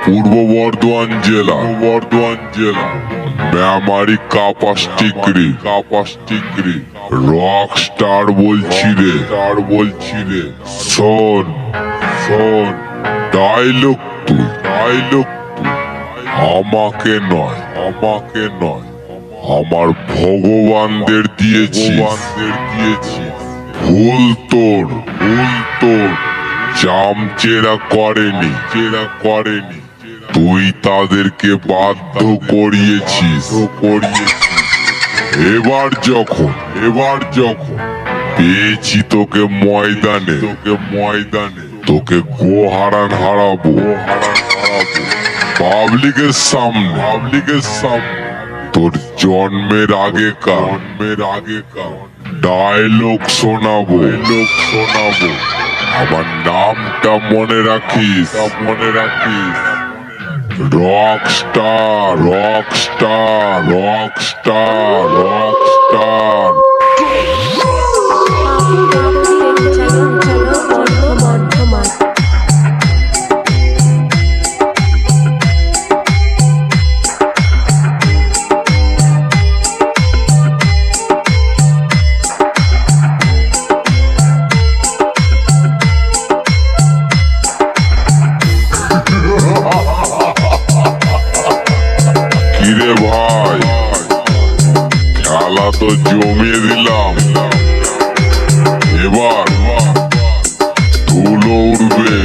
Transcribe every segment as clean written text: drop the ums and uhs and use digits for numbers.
পূর্ব বর্ধমান জেলা মেমারি কাপাস টিকরি রকস্টার বলছি রে শোন ডায়লগ তুই আমাকে নয় আমার ভগবানদের দিয়েছি ভুল তোর চামচেরা করেনি তুই তাদেরকে বাধ্য করিয়েছিস এবার যখন পেয়েছি তোকে ময়দানে তোকে গোহারান হারাবো পাবলিকের সামনে তোর জন্মের আগেকার ডায়লগ শোনাবো আমার নামটা মনে রাখিস রকস্টার কিরে ভাই খেলা তো জমিয়ে দিলাম এবার ধুলো উড়বে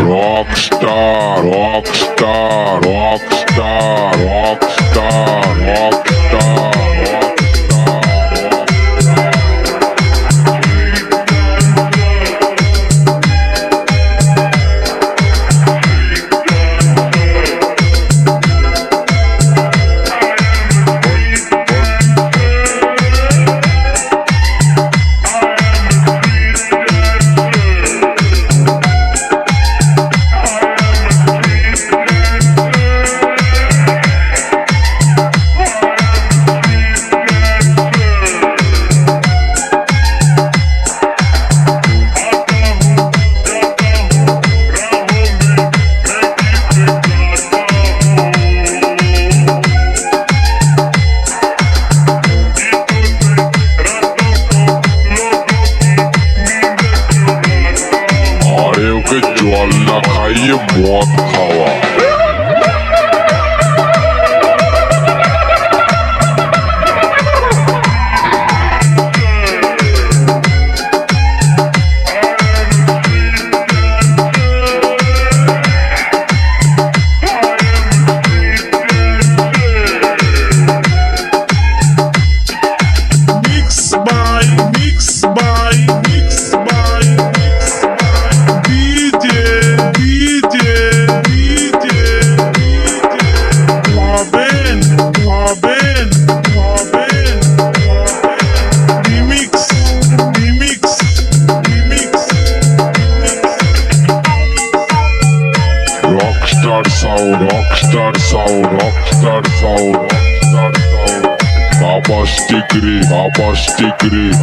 রকস্টার জল না খাইয়ে মদ খাওয়া Rockstar sound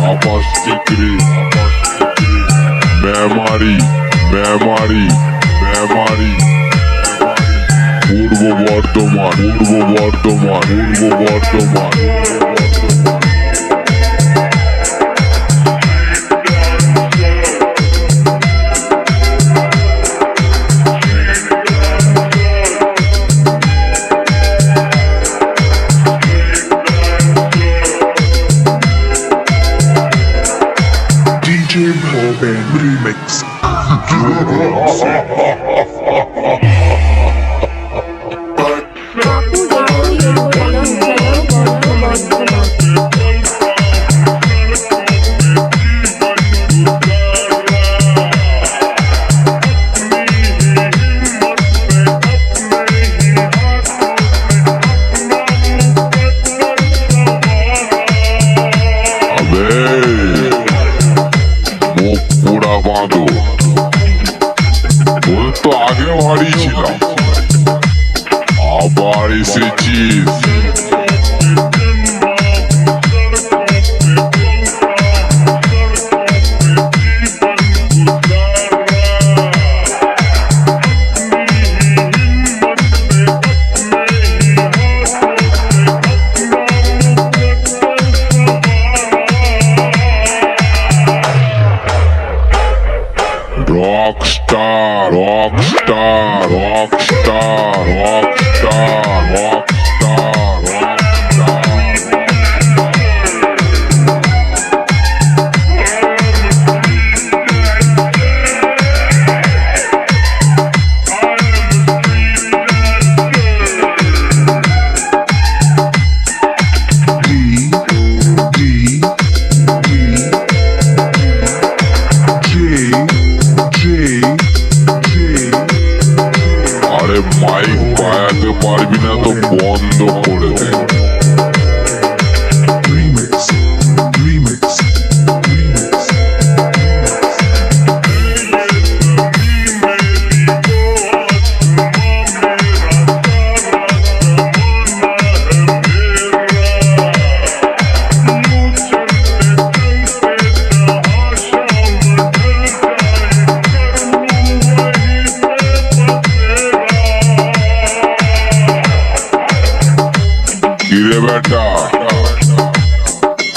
কাপাস টিকরি মেমারি পূর্ব বর্ধমান Remix.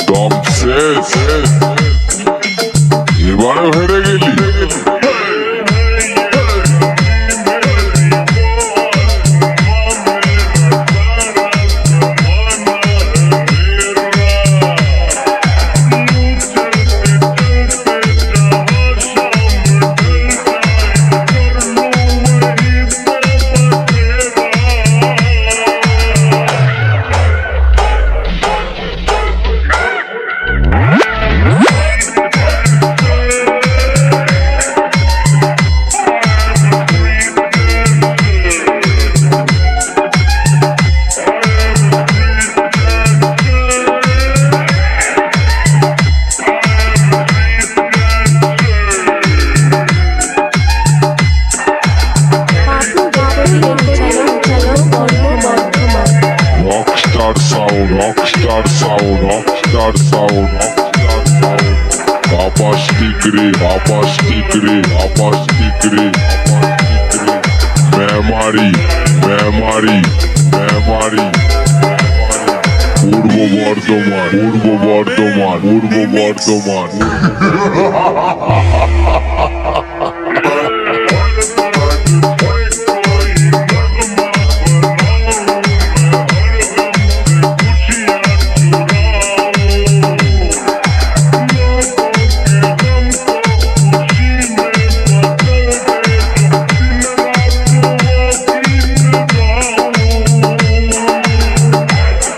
দম শেষ এবারও হেরে গেলি Rockstar sound, rockstar sound, rockstar sound. Papa stick re, papa stick re, papa stick re, papa stick re. Memory, memory, memory. Purbo Bardhaman, Purbo Bardhaman, Purbo Bardhaman.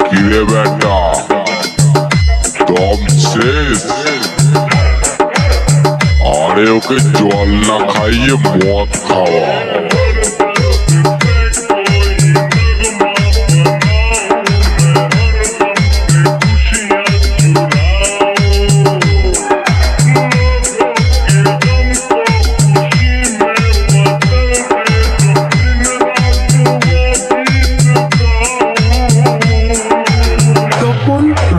কিরে বেটা দম শেষ আরে ওকে জল না খাইয়ে মদ খাওয়া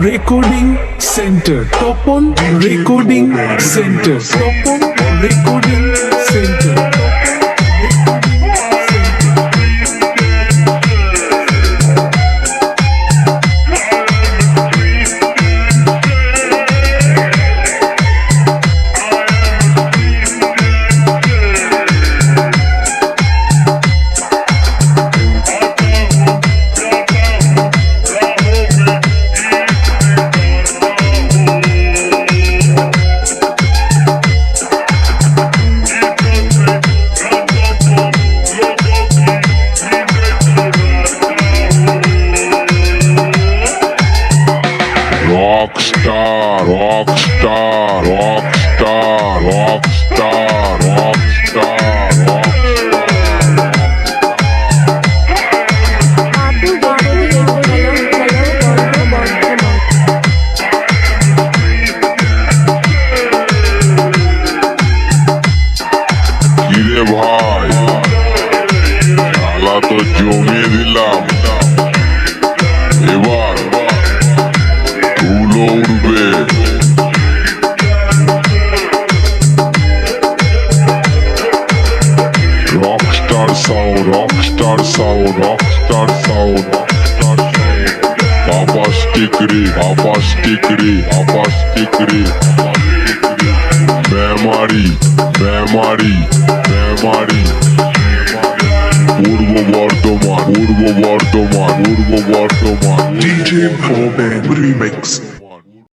Recording Center. Tapan Recording Center. Tapan Recording Center. Rockstar, rockstar, rockstar, rockstar, rockstar, rockstar. কিরে ভাই খেলা তো জমিয়ে দিলাম এবার ধুলো উড়বে Rockstar sound, rockstar sound, rockstar sound, rockstar sound. Papa stick re, papa stick re, papa stick re, papa stick re. Memory, memory, memory. Purbo Bardhaman, Purbo Bardhaman, Purbo Bardhaman. DJ Boban Remix.